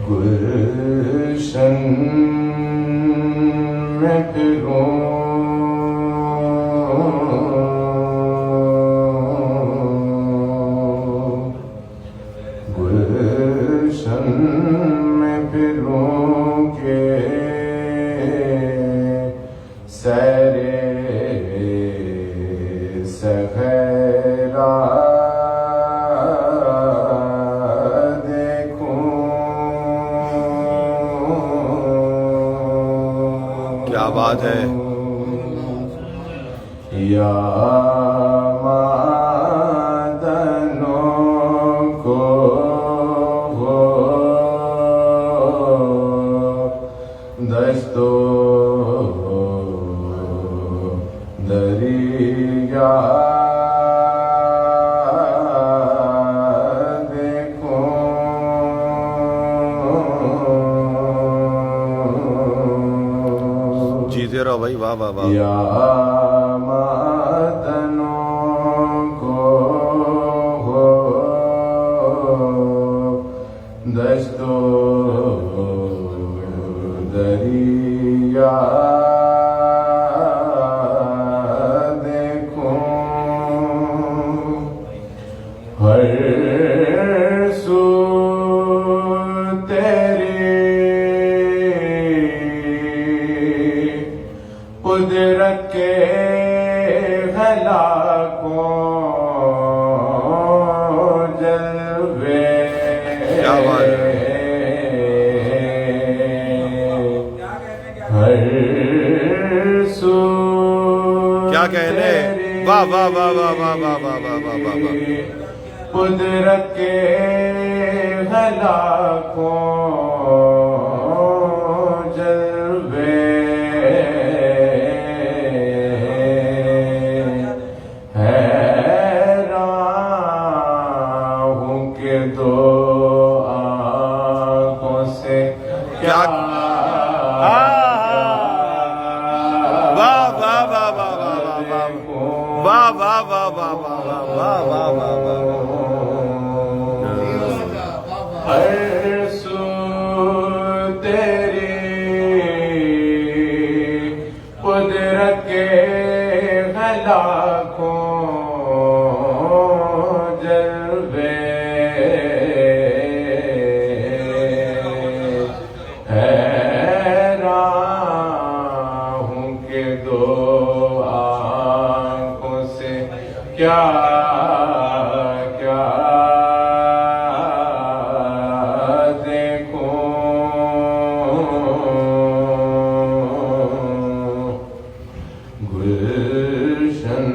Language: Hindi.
गुलशन में फिरूं गुलशन में फिरूं के सैरे सहरा क्या बात है। या मादनों को हो दस्तो दरिया जीते रहो भाई, वाह वाह वाह। या मादनों को हो दस्तो दरिया देखो हर सू कुदरत के लाखों जलवे क्या बात है। हर सू क्या कहने, वाह वाह वाह वाह वाह वाह वाह वाह वाह वाह। कुदरत के लाखों दो आँखों से क्या वाह वाह वाह वाह वाह वाह वाह वाह वाह वाह वाह वाह वाह वाह। हर सू तेरी कुदरत के लाखों जलवे दो आँखों से क्या क्या देखूं गुलशन